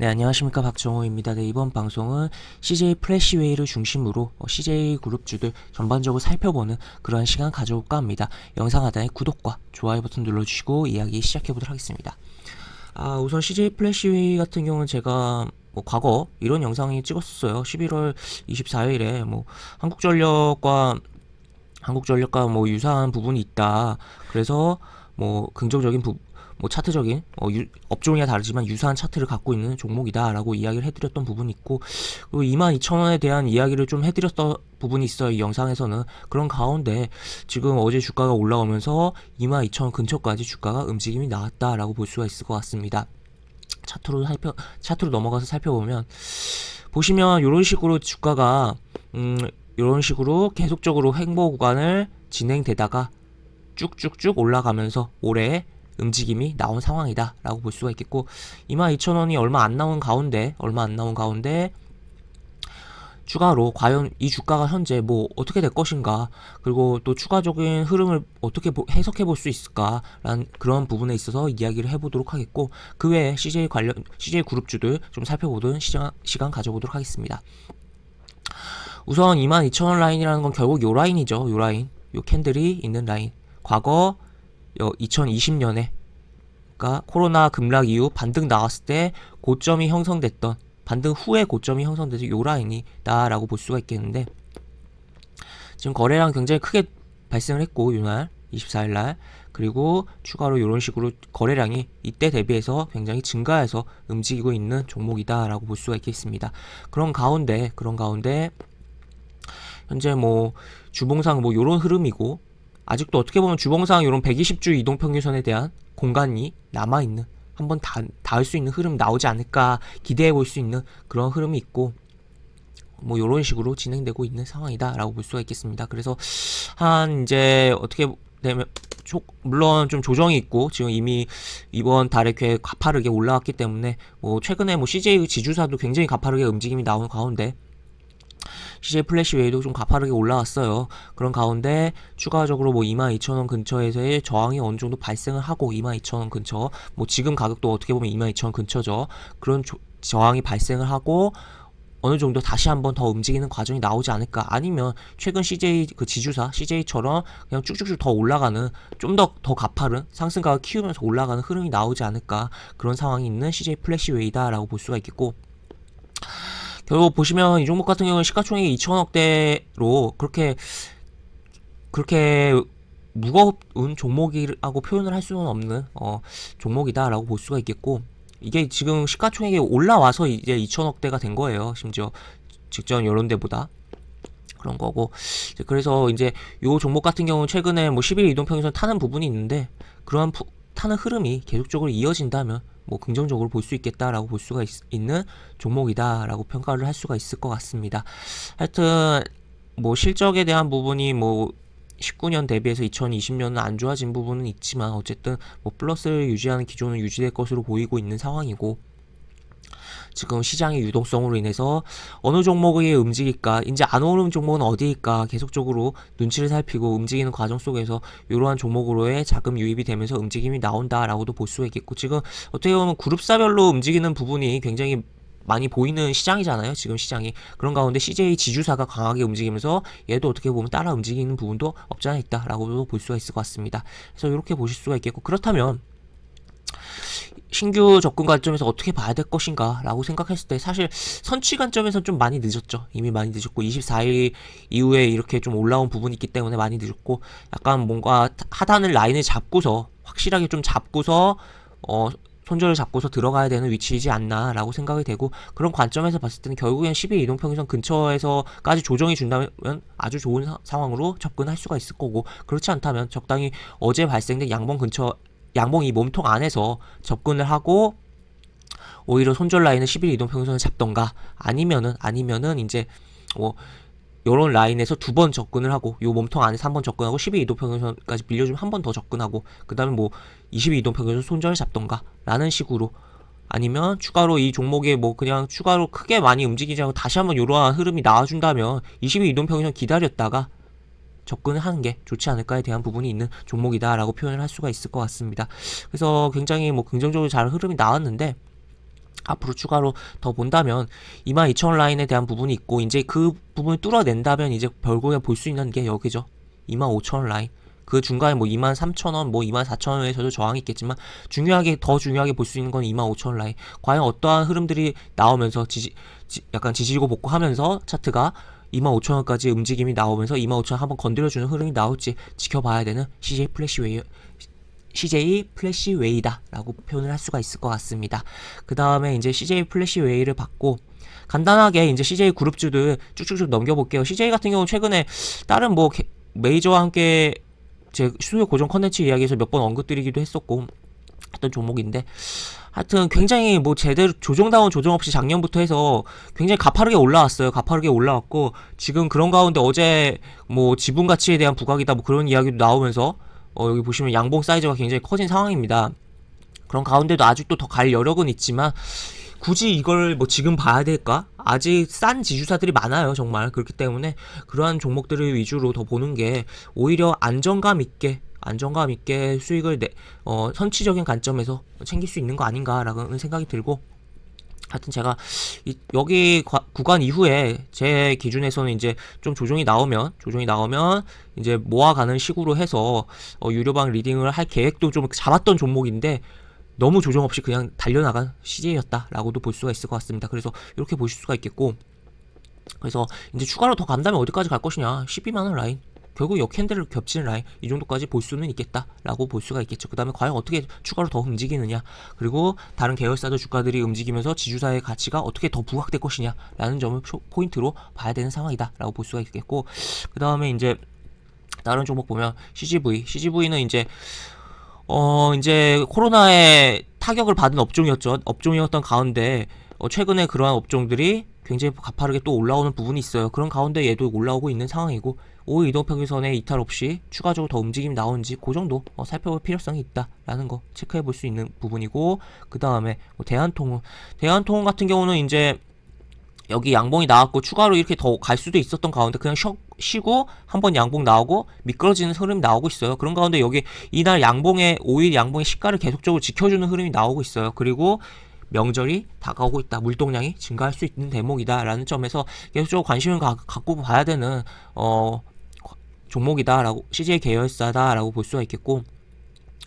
네, 안녕하십니까. 박정호입니다. 네, 이번 방송은 CJ 플래시웨이를 중심으로 CJ 그룹주들 전반적으로 살펴보는 그러한 시간 가져올까 합니다. 영상 하단에 구독과 좋아요 버튼 눌러주시고 이야기 시작해보도록 하겠습니다. 우선 CJ 플래시웨이 같은 경우는 제가 과거 이런 영상이 찍었었어요. 11월 24일에 한국전력과 유사한 부분이 있다. 그래서 긍정적인 차트적인 업종이야 다르지만 유사한 차트를 갖고 있는 종목이다라고 이야기를 해드렸던 부분이 있고, 그리고 22,000원에 대한 이야기를 좀 해드렸던 부분이 있어요. 이 영상에서는. 그런 가운데 지금 어제 주가가 올라오면서 22,000원 근처까지 주가가 움직임이 나왔다라고 볼 수가 있을 것 같습니다. 차트로 넘어가서 살펴보면 보시면 이런 식으로 주가가 이런 식으로 계속적으로 횡보 구간을 진행되다가 쭉쭉쭉 올라가면서 올해 움직임이 나온 상황이다 라고 볼 수가 있겠고, 22,000원이 얼마 안 나온 가운데 추가로 과연 이 주가가 현재 어떻게 될 것인가, 그리고 또 추가적인 흐름을 어떻게 해석해 볼 수 있을까 라는 그런 부분에 있어서 이야기를 해보도록 하겠고, 그 외에 CJ 그룹주들 좀 살펴보던 시간 가져보도록 하겠습니다. 우선 22,000원 라인이라는 건 결국 요 라인이죠. 요 라인, 요 캔들이 있는 라인. 과거 2020년에 그러니까 코로나 급락 이후 반등 나왔을 때 고점이 형성됐던, 반등 후에 고점이 형성돼서 요 라인이다 라고 볼 수가 있겠는데, 지금 거래량 굉장히 크게 발생을 했고, 요날 24일날, 그리고 추가로 이런 식으로 거래량이 이때 대비해서 굉장히 증가해서 움직이고 있는 종목이다 라고 볼 수가 있겠습니다. 그런 가운데 현재 주봉상 요런 흐름이고, 아직도 어떻게 보면 주봉상 이런 120주 이동평균선에 대한 공간이 남아있는, 한번 닿을 수 있는 흐름 나오지 않을까 기대해 볼 수 있는 그런 흐름이 있고, 이런 식으로 진행되고 있는 상황이다 라고 볼 수가 있겠습니다. 그래서 이제 어떻게 되면 물론 좀 조정이 있고, 지금 이미 이번 달에 꽤 가파르게 올라왔기 때문에 최근에 CJ 지주사도 굉장히 가파르게 움직임이 나오는 가운데 CJ 플래시웨이도 좀 가파르게 올라왔어요. 그런 가운데 추가적으로 22,000원 근처에서의 저항이 어느 정도 발생을 하고, 22,000원 근처, 지금 가격도 어떻게 보면 22,000원 근처죠. 그런 저항이 발생을 하고 어느 정도 다시 한번 더 움직이는 과정이 나오지 않을까, 아니면 최근 CJ 지주사 CJ처럼 그냥 쭉쭉쭉 더 올라가는, 좀 더 가파른 상승가를 키우면서 올라가는 흐름이 나오지 않을까, 그런 상황이 있는 CJ 플래시웨이다라고 볼 수가 있겠고, 결국 보시면 이 종목 같은 경우는 시가총액이 2천억대로 그렇게 무거운 종목이라고 표현을 할 수는 없는 종목이다라고 볼 수가 있겠고, 이게 지금 시가총액이 올라와서 이제 2천억대가 된 거예요. 심지어 직전 이런 데보다 그런 거고, 그래서 이제 요 종목 같은 경우는 최근에 10일 이동평균선 타는 부분이 있는데, 그러한 타는 흐름이 계속적으로 이어진다면 긍정적으로 볼 수 있겠다라고 볼 수가 있는 종목이다라고 평가를 할 수가 있을 것 같습니다. 하여튼 실적에 대한 부분이 19년 대비해서 2020년은 안 좋아진 부분은 있지만, 어쨌든 플러스를 유지하는 기조는 유지될 것으로 보이고 있는 상황이고, 지금 시장의 유동성으로 인해서 어느 종목이 움직일까, 이제 안 오르는 종목은 어디일까 계속적으로 눈치를 살피고 움직이는 과정 속에서 이러한 종목으로의 자금 유입이 되면서 움직임이 나온다라고도 볼 수가 있겠고, 지금 어떻게 보면 그룹사별로 움직이는 부분이 굉장히 많이 보이는 시장이잖아요, 지금 시장이. 그런 가운데 CJ 지주사가 강하게 움직이면서 얘도 어떻게 보면 따라 움직이는 부분도 없지 않아 있다라고도 볼 수가 있을 것 같습니다. 그래서 이렇게 보실 수가 있겠고, 그렇다면 신규 접근 관점에서 어떻게 봐야 될 것인가 라고 생각했을 때, 사실 선취 관점에서는 좀 많이 늦었죠. 이미 많이 늦었고, 24일 이후에 이렇게 좀 올라온 부분이 있기 때문에 많이 늦었고, 약간 뭔가 하단을 라인을 잡고서 확실하게 좀 잡고서 손절을 잡고서 들어가야 되는 위치이지 않나 라고 생각이 되고, 그런 관점에서 봤을 때는 결국엔 10일 이동평균선 근처에서까지 조정이 준다면 아주 좋은 상황으로 접근할 수가 있을 거고, 그렇지 않다면 적당히 어제 발생된 양봉 이 몸통 안에서 접근을 하고, 오히려 손절 라인을 10일 이동평균선을 잡던가, 아니면은 이제 요런 라인에서 두 번 접근을 하고, 요 몸통 안에서 한 번 접근하고 10일 이동평균선까지 빌려주면 한 번 더 접근하고, 그 다음에 20일 이동평균선 손절을 잡던가 라는 식으로, 아니면 추가로 이 종목에 그냥 추가로 크게 많이 움직이지 않고 다시 한번 요러한 흐름이 나와준다면 20일 이동평균선 기다렸다가 접근을 하는 게 좋지 않을까에 대한 부분이 있는 종목이다라고 표현을 할 수가 있을 것 같습니다. 그래서 굉장히 긍정적으로 잘 흐름이 나왔는데, 앞으로 추가로 더 본다면 22,000원 라인에 대한 부분이 있고, 이제 그 부분을 뚫어낸다면 이제 결국에 볼 수 있는 게 여기죠. 25,000원 라인. 그 중간에 뭐 23,000원, 뭐 24,000원에서도 저항이 있겠지만, 더 중요하게 볼 수 있는 건 25,000원 라인. 과연 어떠한 흐름들이 나오면서 약간 지지고 복구하면서 차트가 25,000원까지 움직임이 나오면서 25,000원 한번 건드려주는 흐름이 나올지 지켜봐야 되는 CJ 플래시웨이다 라고 표현을 할 수가 있을 것 같습니다. 그 다음에 이제 CJ 플래시웨이를 받고 간단하게 이제 CJ 그룹주들 쭉쭉쭉 넘겨볼게요. CJ 같은 경우 최근에 다른 뭐 메이저와 함께 제 수요 고정 컨텐츠 이야기에서 몇 번 언급드리기도 했었고 했던 종목인데, 하여튼 굉장히 뭐 제대로 조정다운 조정 없이 작년부터 해서 굉장히 가파르게 올라왔어요. 가파르게 올라왔고, 지금 그런 가운데 어제 뭐 지분 가치에 대한 부각이다 뭐 그런 이야기도 나오면서 여기 보시면 양봉 사이즈가 굉장히 커진 상황입니다. 그런 가운데도 아직도 더 갈 여력은 있지만 굳이 이걸 뭐 지금 봐야 될까? 아직 싼 지주사들이 많아요, 정말. 그렇기 때문에 그러한 종목들을 위주로 더 보는 게 오히려 안정감 있게 수익을 선취적인 관점에서 챙길 수 있는 거 아닌가라는 생각이 들고, 하여튼 제가 여기 구간 이후에 제 기준에서는 이제 좀 조정이 나오면 이제 모아가는 식으로 해서 유료방 리딩을 할 계획도 좀 잡았던 종목인데, 너무 조정 없이 그냥 달려나간 CJ였다라고도 볼 수가 있을 것 같습니다. 그래서 이렇게 보실 수가 있겠고, 그래서 이제 추가로 더 간다면 어디까지 갈 것이냐, 12만원 라인, 결국 역캔들을 겹치는 라인, 이 정도까지 볼 수는 있겠다라고 볼 수가 있겠죠. 그 다음에 과연 어떻게 추가로 더 움직이느냐, 그리고 다른 계열사들 주가들이 움직이면서 지주사의 가치가 어떻게 더 부각될 것이냐 라는 점을 포인트로 봐야 되는 상황이다 라고 볼 수가 있겠고, 그 다음에 이제 다른 종목 보면 CGV는 이제 코로나에 타격을 받은 업종이었던 가운데 최근에 그러한 업종들이 굉장히 가파르게 또 올라오는 부분이 있어요. 그런 가운데 얘도 올라오고 있는 상황이고, 5일 이동평균선에 이탈 없이 추가적으로 더 움직임이 나오는지 그 정도 살펴볼 필요성이 있다라는 거 체크해 볼 수 있는 부분이고, 그 다음에 대한통운 같은 경우는 이제 여기 양봉이 나왔고 추가로 이렇게 더 갈 수도 있었던 가운데 그냥 쉬고 한번 양봉 나오고 미끄러지는 흐름이 나오고 있어요. 그런 가운데 여기 이날 5일 양봉의 시가를 계속적으로 지켜주는 흐름이 나오고 있어요. 그리고 명절이 다가오고 있다, 물동량이 증가할 수 있는 대목이다 라는 점에서 계속적으로 관심을 갖고 봐야 되는 종목이다라고, CJ 계열사다라고 볼 수가 있겠고,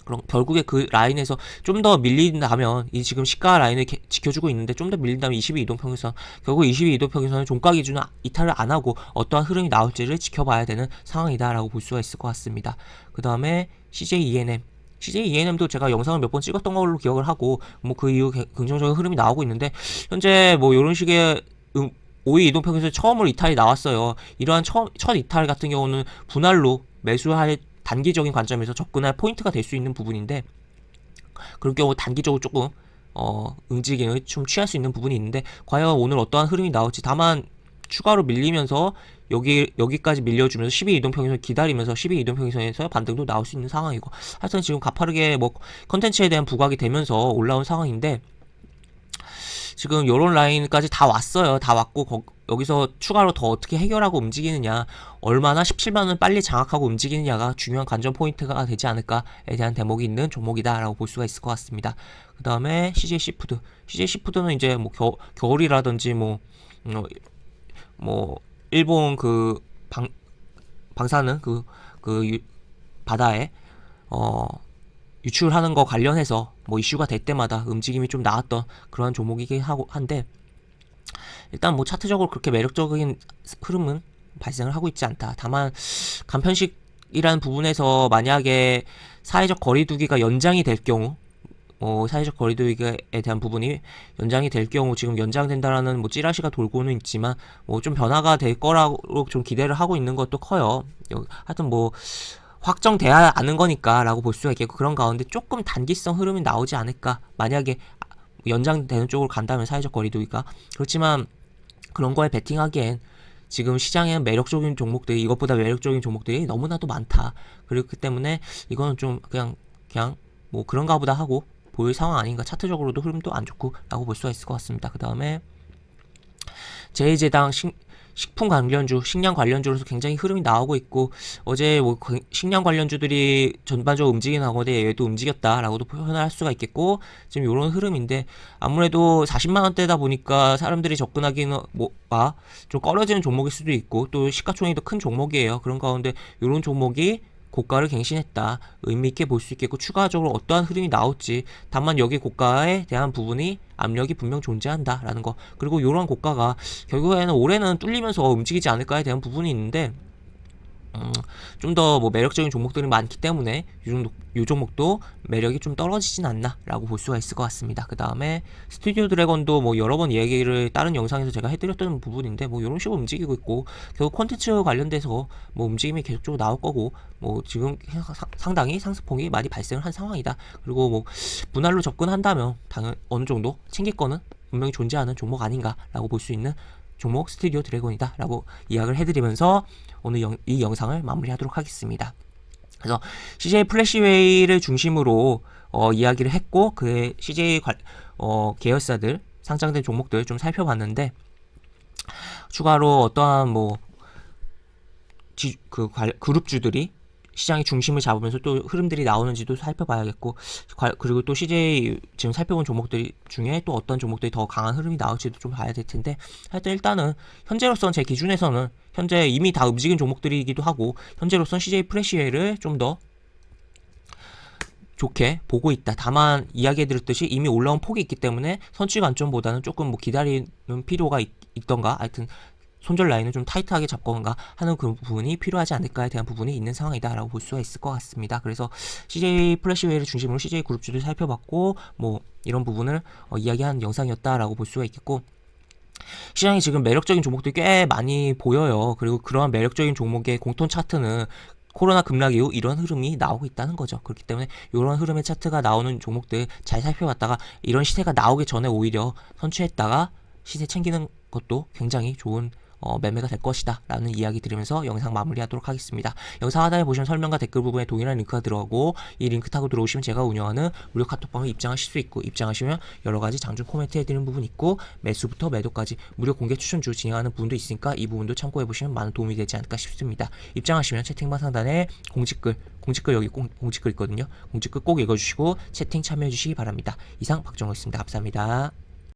그럼 결국에 그 라인에서 좀 더 밀린다면, 이 지금 시가 라인을 지켜주고 있는데 좀 더 밀린다면 22이동평균선, 결국 22이동평균선은 종가 기준은 이탈을 안 하고 어떠한 흐름이 나올지를 지켜봐야 되는 상황이다라고 볼 수가 있을 것 같습니다. 그 다음에 CJ ENM도 제가 영상을 몇 번 찍었던 걸로 기억을 하고, 뭐 그 이후 긍정적인 흐름이 나오고 있는데, 현재 뭐 이런 식의 5일 이동평균선 처음으로 이탈이 나왔어요. 이러한 첫 이탈 같은 경우는 분할로 매수할 단기적인 관점에서 접근할 포인트가 될 수 있는 부분인데, 그럴 경우 단기적으로 조금 움직임을 좀 취할 수 있는 부분이 있는데, 과연 오늘 어떠한 흐름이 나올지, 다만 추가로 밀리면서 여기까지 밀려주면서 12이동평균선 기다리면서 12이동평균선에서 반등도 나올 수 있는 상황이고, 하여튼 지금 가파르게 뭐 컨텐츠에 대한 부각이 되면서 올라온 상황인데, 지금 요런 라인까지 다 왔어요. 다 왔고 여기서 추가로 더 어떻게 해결하고 움직이느냐, 얼마나 17만원 빨리 장악하고 움직이느냐가 중요한 관전 포인트가 되지 않을까에 대한 대목이 있는 종목이다 라고 볼 수가 있을 것 같습니다. 그 다음에 CJ 시푸드는 이제 뭐 겨울이라든지 뭐 일본 그 방사능 바다에 유출하는 거 관련해서 뭐 이슈가 될 때마다 움직임이 좀 나왔던 그런 종목이긴 한데, 일단 뭐 차트적으로 그렇게 매력적인 흐름은 발생을 하고 있지 않다. 다만 간편식이라는 부분에서 만약에 사회적 거리두기가 연장이 될 경우, 사회적 거리두기에 대한 부분이 연장이 될 경우, 지금 연장된다라는 뭐 찌라시가 돌고는 있지만 뭐 좀 변화가 될 거라고 좀 기대를 하고 있는 것도 커요. 하여튼 뭐 확정돼야 아는 거니까 라고 볼 수가 있겠고, 그런 가운데 조금 단기성 흐름이 나오지 않을까, 만약에 연장되는 쪽으로 간다면 사회적 거리두기가. 그렇지만 그런 거에 베팅하기엔 지금 시장에는 매력적인 종목들이, 이것보다 매력적인 종목들이 너무나도 많다. 그렇기 때문에 이거는 좀 그냥 뭐 그런가 보다 하고 보일 상황 아닌가, 차트적으로도 흐름도 안 좋고 라고 볼 수가 있을 것 같습니다. 그 다음에 제2제당 식품 관련주, 식량 관련주로서 굉장히 흐름이 나오고 있고, 어제 뭐 식량 관련주들이 전반적으로 움직이는 가운데 얘도 움직였다라고도 표현을 할 수가 있겠고, 지금 이런 흐름인데, 아무래도 40만 원대다 보니까 사람들이 접근하기는 뭐가 좀 꺼려지는 종목일 수도 있고, 또 시가총액이 더 큰 종목이에요. 그런 가운데 이런 종목이 고가를 갱신했다, 의미 있게 볼 수 있겠고, 추가적으로 어떠한 흐름이 나올지, 다만 여기 고가에 대한 부분이 압력이 분명 존재한다라는 거, 그리고 이러한 고가가 결국에는 올해는 뚫리면서 움직이지 않을까에 대한 부분이 있는데, 좀 더 뭐 매력적인 종목들이 많기 때문에 요 종목도 매력이 좀 떨어지진 않나 라고 볼 수가 있을 것 같습니다. 그 다음에 스튜디오 드래곤도 뭐 여러 번 이야기를 다른 영상에서 제가 해드렸던 부분인데, 뭐 이런 식으로 움직이고 있고, 결국 콘텐츠 관련돼서 뭐 움직임이 계속적으로 나올 거고, 뭐 지금 상당히 상승폭이 많이 발생을 한 상황이다. 그리고 뭐 분할로 접근한다면 당연 어느 정도 챙길 거는 분명히 존재하는 종목 아닌가라고 볼 수 있는 종목 스튜디오 드래곤이다 라고 이야기를 해드리면서 오늘 이 영상을 마무리하도록 하겠습니다. 그래서 CJ 플래시웨이를 중심으로 이야기를 했고, 그의 CJ 계열사들 상장된 종목들 좀 살펴봤는데, 추가로 어떠한 뭐 그룹주들이 시장의 중심을 잡으면서 또 흐름들이 나오는지도 살펴봐야겠고, 그리고 또 CJ 지금 살펴본 종목들 중에 또 어떤 종목들이 더 강한 흐름이 나올지도 좀 봐야 될 텐데, 하여튼 일단은 현재로서는 제 기준에서는 현재 이미 다 움직인 종목들이기도 하고, 현재로서는 CJ 플래시웨이를 좀 더 좋게 보고 있다. 다만 이야기해드렸듯이 이미 올라온 폭이 있기 때문에 선취 관점보다는 조금 뭐 기다리는 필요가 있던가, 하여튼 손절 라인을 좀 타이트하게 잡거나 하는 그 부분이 필요하지 않을까에 대한 부분이 있는 상황이다라고 볼 수가 있을 것 같습니다. 그래서 CJ 플래시웨이를 중심으로 CJ 그룹주를 살펴봤고, 뭐 이런 부분을 이야기한 영상이었다라고 볼 수가 있겠고, 시장이 지금 매력적인 종목들이 꽤 많이 보여요. 그리고 그러한 매력적인 종목의 공통 차트는 코로나 급락 이후 이런 흐름이 나오고 있다는 거죠. 그렇기 때문에 이런 흐름의 차트가 나오는 종목들 잘 살펴봤다가 이런 시세가 나오기 전에 오히려 선취했다가 시세 챙기는 것도 굉장히 좋은 매매가 될 것이다 라는 이야기 드리면서 영상 마무리하도록 하겠습니다. 영상 하단에 보시면 설명과 댓글 부분에 동일한 링크가 들어가고, 이 링크 타고 들어오시면 제가 운영하는 무료 카톡방에 입장하실 수 있고, 입장하시면 여러가지 장중 코멘트 해드리는 부분 있고, 매수부터 매도까지 무료 공개 추천주 진행하는 부분도 있으니까 이 부분도 참고해보시면 많은 도움이 되지 않을까 싶습니다. 입장하시면 채팅방 상단에 공지글 여기 공지글 있거든요. 공지글 꼭 읽어주시고 채팅 참여해주시기 바랍니다. 이상 박정호였습니다. 감사합니다.